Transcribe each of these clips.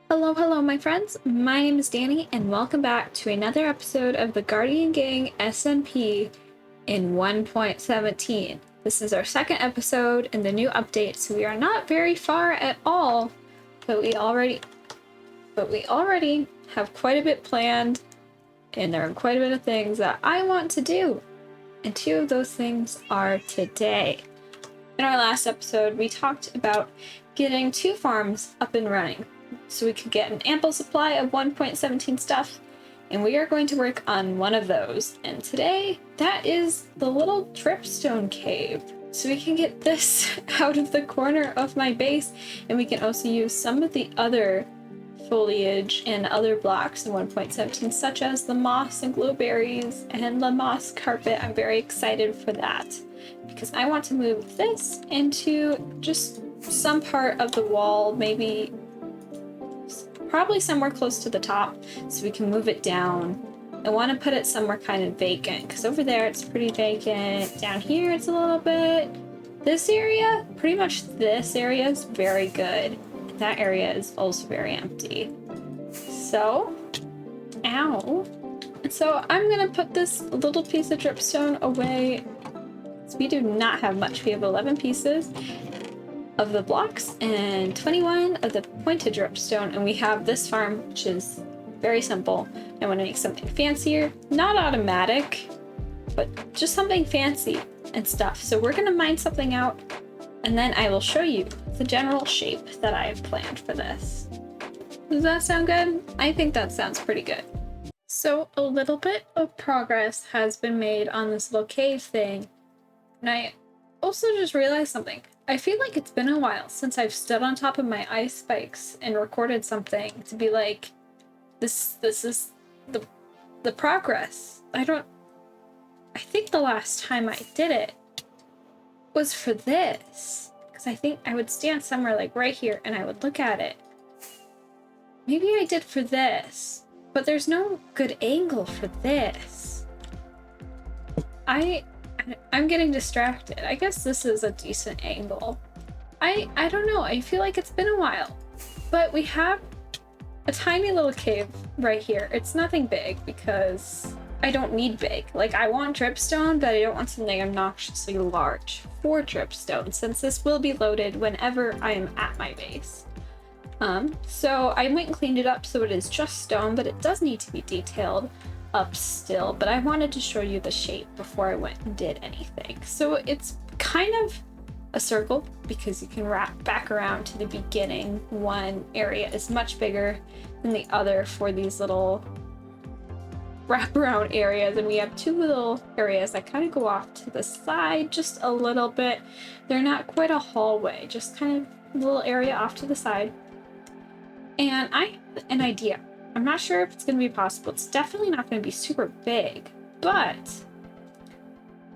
Hello, my friends. My name is Danny, and welcome back to another episode of the Guardian Gang SMP in 1.17. This is our second episode in the new update, so we are not very far at all, but we already have quite a bit planned, and there are quite a bit of things that I want to do, and two of those things are today. In our last episode, we talked about getting 2 farms up and running, so we could get an ample supply of 1.17 stuff, and we are going to work on one of those. And today, that is the little dripstone cave. So we can get this out of the corner of my base, and we can also use some of the other foliage and other blocks in 1.17, such as the moss and glowberries and the moss carpet. I'm very excited for that, because I want to move this into just some part of the wall, probably somewhere close to the top, so we can move it down. I want to put it somewhere kind of vacant, because over there it's pretty vacant. Down here it's a little bit. This area, pretty much this area is very good. That area is also very empty. So, So I'm going to put this little piece of dripstone away. So we do not have much. We have 11 pieces of the blocks and 21 of the pointed dripstone, and we have this farm, which is very simple. I want to make something fancier, not automatic, but just something fancy and stuff. So we're going to mine something out, and then I will show you the general shape that I have planned for this. Does that sound good? I think that sounds pretty good. So a little bit of progress has been made on this little cave thing, and I also just realized something. I feel like it's been a while since I've stood on top of my ice spikes and recorded something to be like, this is the progress. I think the last time I did it was for this, because I think I would stand somewhere like right here and I would look at it. Maybe I did for this, but there's no good angle for this. I'm getting distracted. I guess this is a decent angle. I don't know. I feel like it's been a while. But we have a tiny little cave right here. It's nothing big because I don't need big. Like, I want dripstone, but I don't want something obnoxiously large for dripstone, since this will be loaded whenever I am at my base. So I went and cleaned it up so it is just stone, but it does need to be detailed up still, but I wanted to show you the shape before I went and did anything. So it's kind of a circle because you can wrap back around to the beginning. One area is much bigger than the other for these little wraparound areas, and we have 2 little areas that kind of go off to the side just a little bit. They're not quite a hallway, just kind of a little area off to the side. And I have an idea. I'm not sure if it's going to be possible. It's definitely not going to be super big, but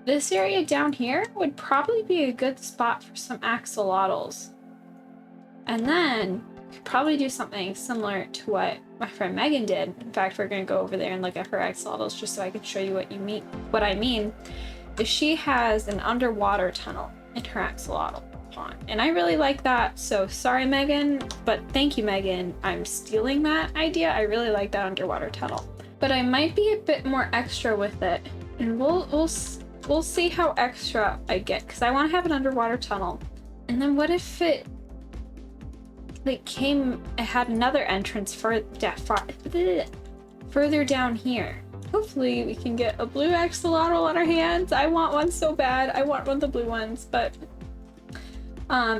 this area down here would probably be a good spot for some axolotls. And then we could probably do something similar to what my friend Megan did. In fact, we're going to go over there and look at her axolotls just so I can show you what I mean. Is she has an underwater tunnel in her axolotl pond, and I really like that. So sorry, Megan, but thank you, Megan. I'm stealing that idea. I really like that underwater tunnel, but I might be a bit more extra with it, and we'll see how extra I get, because I want to have an underwater tunnel. And then what if it had another entrance further down here? Hopefully we can get a blue axolotl on our hands. I want one so bad. I want one of the blue ones, but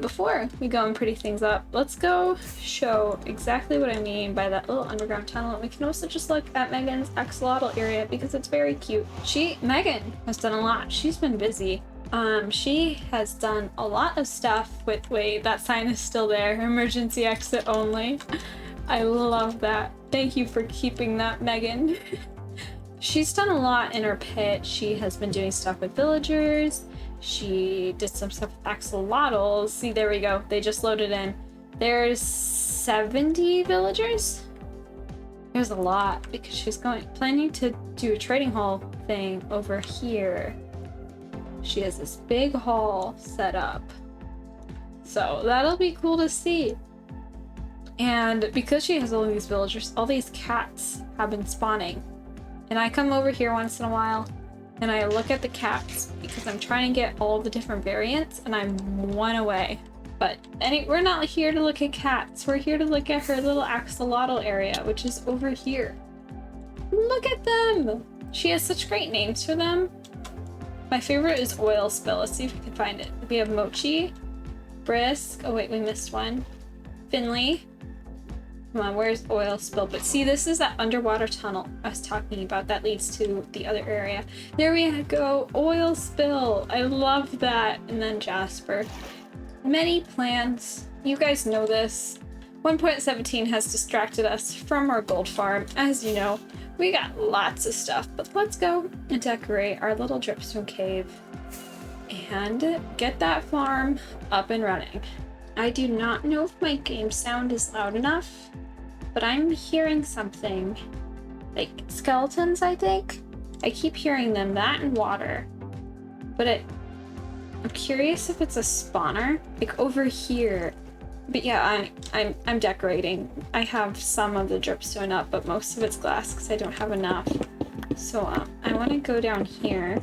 before we go and pretty things up, let's go show exactly what I mean by that little underground tunnel. We can also just look at Megan's axolotl area because it's very cute. Megan has done a lot. She's been busy. She has done a lot of stuff with, wait, that sign is still there. Emergency exit only. I love that. Thank you for keeping that, Megan. She's done a lot in her pit. She has been doing stuff with villagers. She did some stuff with axolotls. See, there we go. They just loaded in. There's 70 villagers. There's a lot because she's planning to do a trading hall thing over here. She has this big hall set up. So that'll be cool to see. And because she has all these villagers, all these cats have been spawning. And I come over here once in a while and I look at the cats because I'm trying to get all the different variants and I'm one away. But we're not here to look at cats. We're here to look at her little axolotl area, which is over here. Look at them! She has such great names for them. My favorite is Oil Spill. Let's see if we can find it. We have Mochi, Brisk. Oh wait, we missed one. Finley. Come on, where's Oil Spill? But see, this is that underwater tunnel I was talking about that leads to the other area. There we go, Oil Spill. I love that. And then Jasper. Many plans. You guys know this. 1.17 has distracted us from our gold farm. As you know, we got lots of stuff, but let's go and decorate our little dripstone cave and get that farm up and running. I do not know if my game sound is loud enough, but I'm hearing something like skeletons, I think. I keep hearing them, that and water, but I'm curious if it's a spawner, like over here. But yeah, I'm decorating. I have some of the dripstone up, but most of it's glass because I don't have enough. So I want to go down here.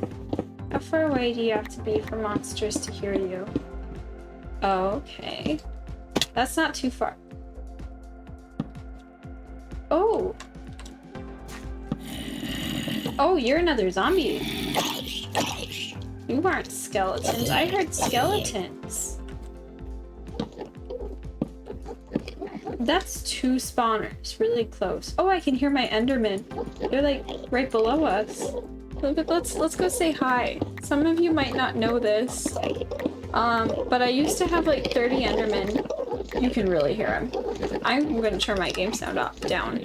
How far away do you have to be for monsters to hear you? Okay. That's not too far. Oh! Oh, you're another zombie. You aren't skeletons. I heard skeletons. That's two spawners, really close. Oh, I can hear my Enderman. They're like right below us. Let's go say hi. Some of you might not know this, but I used to have like 30 Endermen. You can really hear them. I'm gonna turn my game sound down.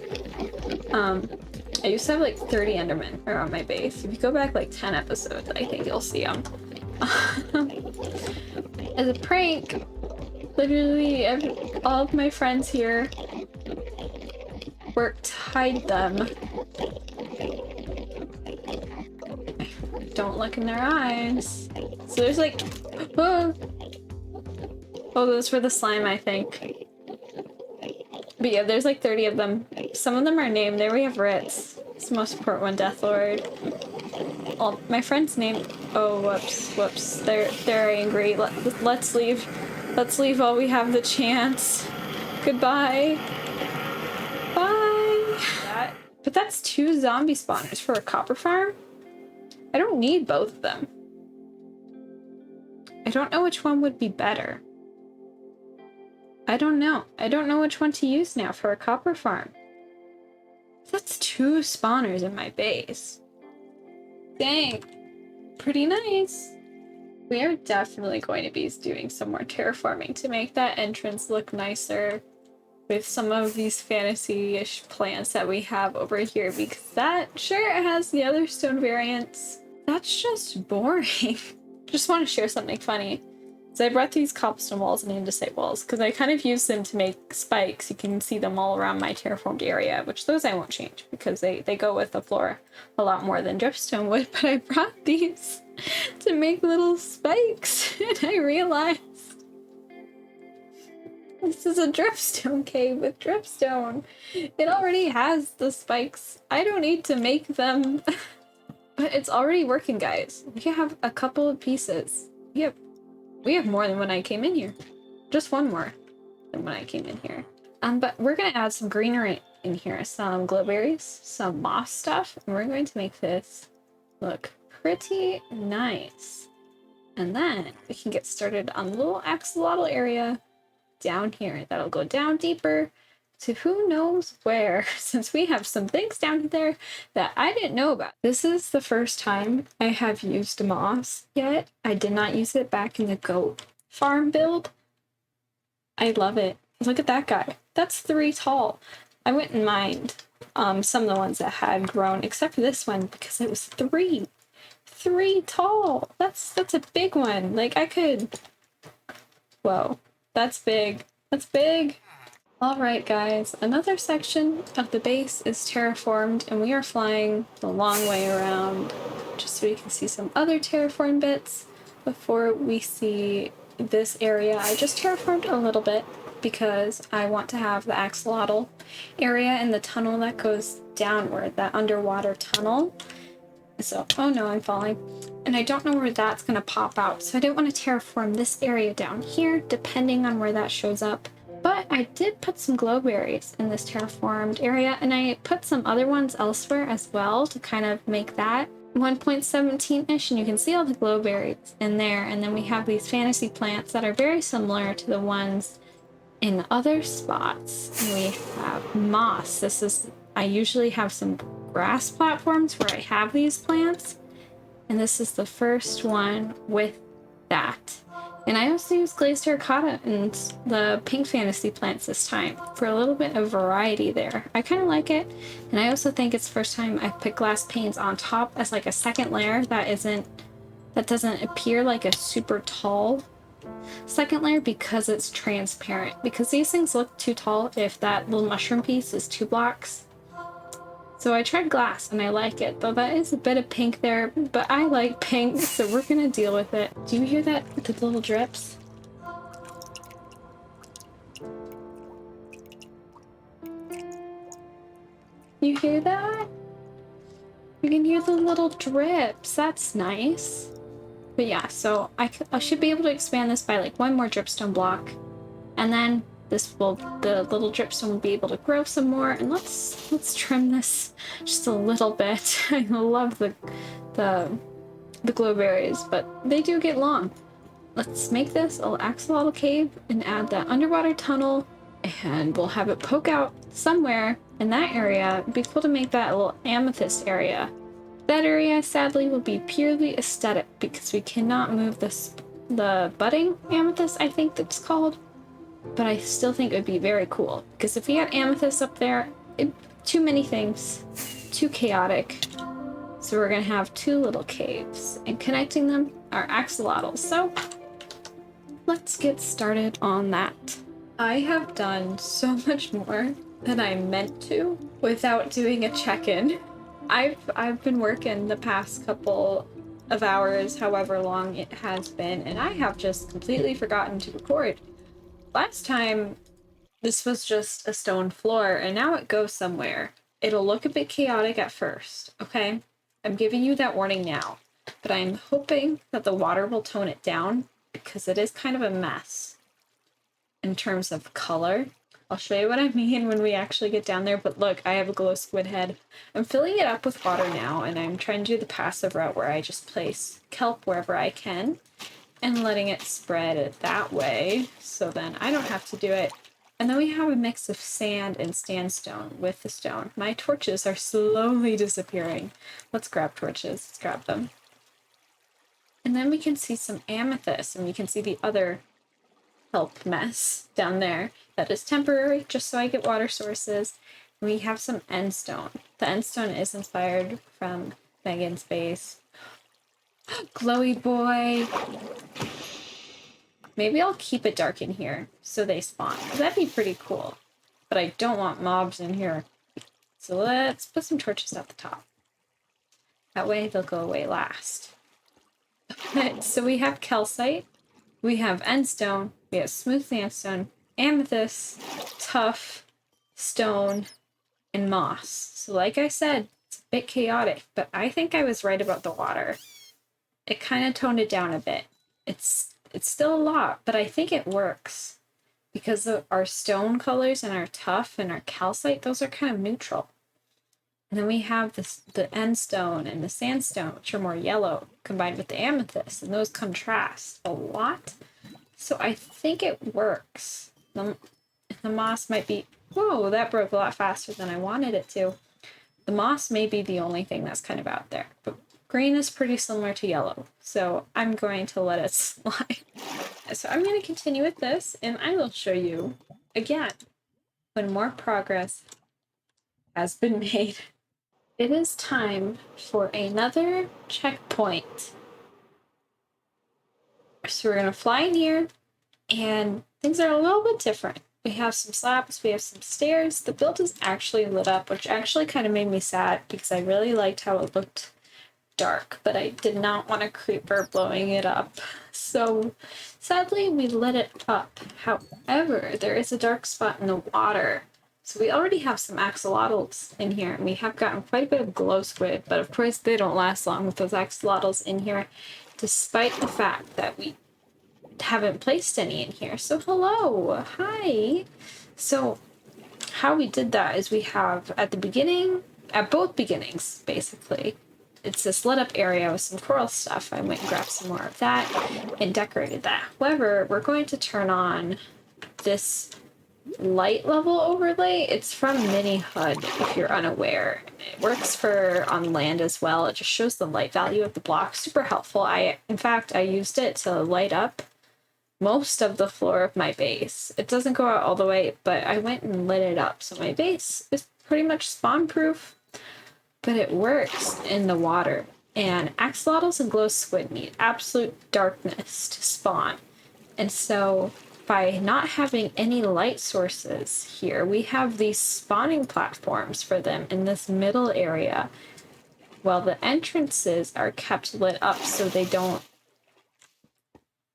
I used to have like 30 Endermen around my base. If you go back like 10 episodes, I think you'll see them. As a prank, literally all of my friends here worked to hide them. Don't look in their eyes. So there's like, oh, those were the slime, I think. But yeah, there's like 30 of them. Some of them are named. There we have Ritz. It's the most important one, Death Lord. All my friends' name. Oh, whoops. They're angry. Let's leave. Let's leave while we have the chance. Goodbye. Bye. But that's 2 zombie spawners for a copper farm? I don't need both of them. I don't know which one would be better. I don't know. I don't know which one to use now for a copper farm. That's 2 spawners in my base. Dang. Pretty nice. We are definitely going to be doing some more terraforming to make that entrance look nicer with some of these fantasy-ish plants that we have over here, because that sure has the other stone variants. That's just boring. Just want to share something funny. So I brought these cobblestone walls and andesite walls because I kind of use them to make spikes. You can see them all around my terraformed area, which those I won't change because they go with the floor a lot more than dripstone would. But I brought these to make little spikes and I realized this is a dripstone cave with dripstone. It already has the spikes. I don't need to make them. But it's already working, guys. We have a couple of pieces. We have more than when I came in here. Just one more than when I came in here. But we're gonna add some greenery in here. Some glowberries, some moss stuff, and we're going to make this look pretty nice. And then we can get started on the little axolotl area down here. That'll go down deeper to who knows where, since we have some things down there that I didn't know about. This is the first time I have used moss yet. I did not use it back in the goat farm build. I love it. Look at that guy. That's 3 tall. I wouldn't mind some of the ones that had grown, except for this one, because it was 3 tall. That's a big one. Like I could, whoa, that's big. That's big. Alright guys, another section of the base is terraformed and we are flying the long way around just so we can see some other terraformed bits before we see this area. I just terraformed a little bit because I want to have the axolotl area in the tunnel that goes downward, that underwater tunnel. So, oh no, I'm falling. And I don't know where that's going to pop out. So I didn't want to terraform this area down here, depending on where that shows up. But I did put some glowberries in this terraformed area, and I put some other ones elsewhere as well to kind of make that 1.17-ish, and you can see all the glowberries in there. And then we have these fantasy plants that are very similar to the ones in other spots. We have moss. I usually have some grass platforms where I have these plants, and this is the first one with that. And I also use glazed terracotta and the pink fantasy plants this time for a little bit of variety there. I kind of like it, and I also think it's the first time I've put glass panes on top as like a second layer that doesn't appear like a super tall second layer because it's transparent. Because these things look too tall if that little mushroom piece is 2 blocks. So I tried glass and I like it, though that is a bit of pink there, but I like pink, so we're gonna deal with it. Do you hear that? The little drips? You hear that? You can hear the little drips. That's nice. But yeah, so I should be able to expand this by like 1 more dripstone block, and then the little dripstone will be able to grow some more. And let's trim this just a little bit. I love the glowberries, but they do get long. Let's make this a little axolotl cave and add that underwater tunnel, and we'll have it poke out somewhere in that area. It'd be cool to make that a little amethyst area. That area sadly will be purely aesthetic because we cannot move the budding amethyst, I think that's called. But I still think it would be very cool, because if we had amethyst up there, too many things, too chaotic. So we're gonna have 2 little caves, and connecting them are axolotls. So let's get started on that. I have done so much more than I meant to without doing a check-in. I've been working the past couple of hours, however long it has been, and I have just completely forgotten to record. Last time, this was just a stone floor, and now it goes somewhere. It'll look a bit chaotic at first, okay? I'm giving you that warning now, but I'm hoping that the water will tone it down, because it is kind of a mess in terms of color. I'll show you what I mean when we actually get down there, but look, I have a glow squid head. I'm filling it up with water now, and I'm trying to do the passive route where I just place kelp wherever I can, and letting it spread it that way, so then I don't have to do it. And then we have a mix of sand and sandstone with the stone. My torches are slowly disappearing. Let's grab torches. Let's grab them. And then we can see some amethyst, and we can see the other kelp mess down there. That is temporary, just so I get water sources. And we have some end stone. The end stone is inspired from Megan's base. Glowy boy. Maybe I'll keep it dark in here so they spawn. That'd be pretty cool. But I don't want mobs in here. So let's put some torches at the top. That way they'll go away last. So we have calcite, we have endstone, we have smooth sandstone, amethyst, tuff, stone, and moss. So like I said, it's a bit chaotic, but I think I was right about the water. It kind of toned it down a bit. It's still a lot, but I think it works. Because our stone colors and our tuff and our calcite, those are kind of neutral. And then we have the end stone and the sandstone, which are more yellow, combined with the amethyst, and those contrast a lot. So I think it works. The moss might be... Whoa, that broke a lot faster than I wanted it to. The moss may be the only thing that's kind of out there, but green is pretty similar to yellow, so I'm going to let it slide. So I'm going to continue with this, and I will show you again when more progress has been made. It is time for another checkpoint. So we're going to fly in here, and things are a little bit different. We have some slabs, we have some stairs. The build is actually lit up, which actually kind of made me sad because I really liked how it looked dark, but I did not want a creeper blowing it up. So sadly, we lit it up. However, there is a dark spot in the water. So we already have some axolotls in here, and we have gotten quite a bit of glow squid, but of course they don't last long with those axolotls in here, despite the fact that we haven't placed any in here. So hello, hi. So how we did that is we have at both beginnings, basically, it's this lit up area with some coral stuff. I went and grabbed some more of that and decorated that. However, we're going to turn on this light level overlay. It's from Mini HUD, if you're unaware. It works for on land as well. It just shows the light value of the block. Super helpful. In fact, I used it to light up most of the floor of my base. It doesn't go out all the way, but I went and lit it up. So my base is pretty much spawn proof, but it works in the water. And axolotls and glow squid need absolute darkness to spawn. And so by not having any light sources here, we have these spawning platforms for them in this middle area, while the entrances are kept lit up so they don't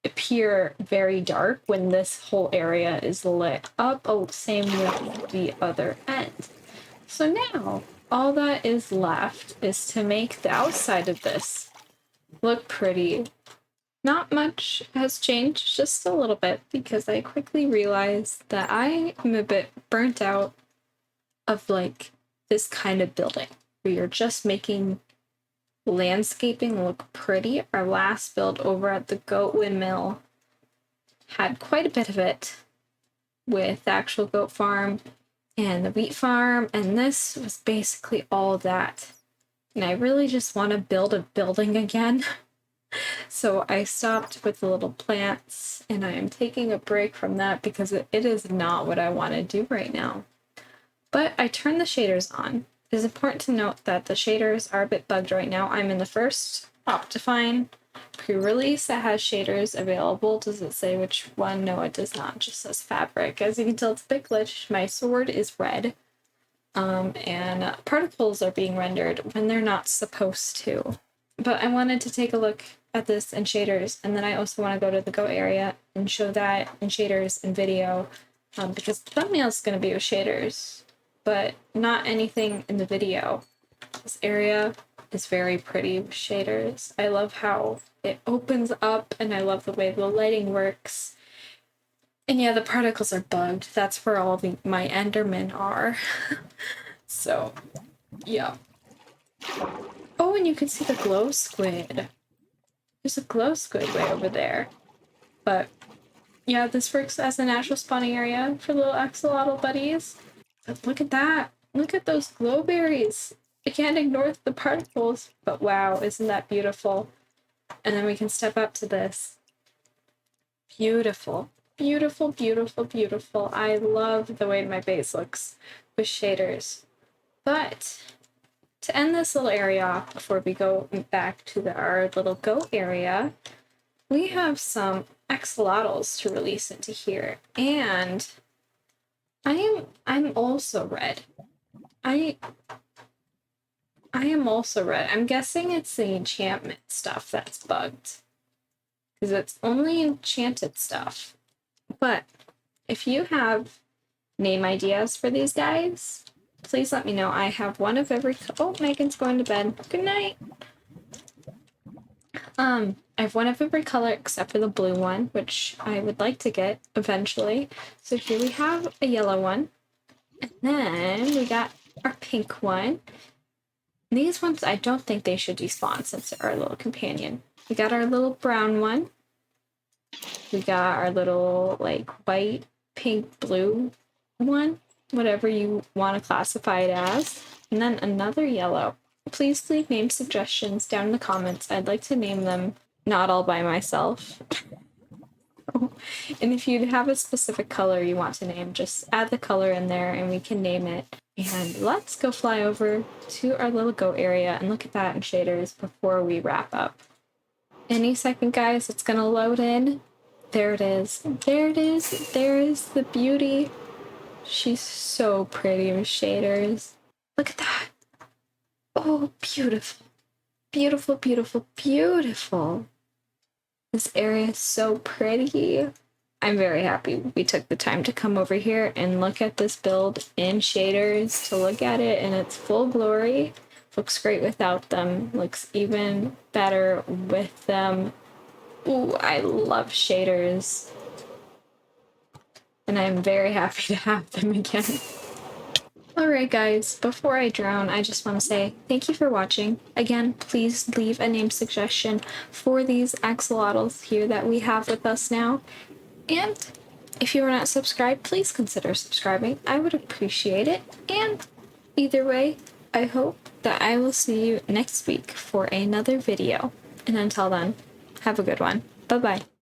appear very dark when this whole area is lit up. Oh, same with the other end. So now all that is left is to make the outside of this look pretty. Not much has changed, just a little bit, because I quickly realized that I am a bit burnt out of like this kind of building where you're just making landscaping look pretty. Our last build over at the goat windmill had quite a bit of it with the actual goat farm and the wheat farm, and this was basically all that. And I really just want to build a building again. So I stopped with the little plants, and I am taking a break from that because it is not what I want to do right now. But I turned the shaders on. It is important to note that the shaders are a bit bugged right now. I'm in the first Optifine pre-release that has shaders available. Does it say which one? No, it does not. It just says fabric. As you can tell, it's a bit glitched. My sword is red. And particles are being rendered when they're not supposed to. But I wanted to take a look at this in shaders, and then I also want to go to the Go area and show that in shaders and video, because the thumbnail is going to be with shaders, but not anything in the video. This area is very pretty with shaders. I love how it opens up, and I love the way the lighting works. And yeah, the particles are bugged. That's where all my Endermen are. So, yeah. Oh, and you can see the glow squid. There's a glow squid way over there. But yeah, this works as a natural spawning area for little axolotl buddies. But look at that. Look at those glow berries. I can't ignore the particles, but wow, isn't that beautiful? And then we can step up to this. Beautiful. Beautiful, beautiful, beautiful. I love the way my base looks with shaders. But to end this little area off before we go back to our little goat area, we have some axolotls to release into here. And I'm also red. I am also red. I'm guessing it's the enchantment stuff that's bugged, because it's only enchanted stuff. But if you have name ideas for these guys, please let me know. I have one of every... Oh, Megan's going to bed. Good night. I have one of every color except for the blue one, which I would like to get eventually. So here we have a yellow one. And then we got our pink one. These ones, I don't think they should despawn since they're our little companion. We got our little brown one. We got our little, like, white, pink, blue one. Whatever you want to classify it as. And then another yellow. Please leave name suggestions down in the comments. I'd like to name them not all by myself. And if you have a specific color you want to name, just add the color in there and we can name it. And let's go fly over to our little goat area and look at that in shaders before we wrap up. Any second, guys, it's gonna load in. There it is. There it is. There is the beauty. She's so pretty with shaders. Look at that. Oh, beautiful. Beautiful, beautiful, beautiful. This area is so pretty. I'm very happy we took the time to come over here and look at this build in shaders, to look at it in its full glory. Looks great without them, looks even better with them. Ooh, I love shaders. And I'm very happy to have them again. Alright guys, before I drown, I just want to say thank you for watching. Again, please leave a name suggestion for these axolotls here that we have with us now. And if you are not subscribed, please consider subscribing. I would appreciate it. And either way, I hope that I will see you next week for another video. And until then, have a good one. Bye-bye.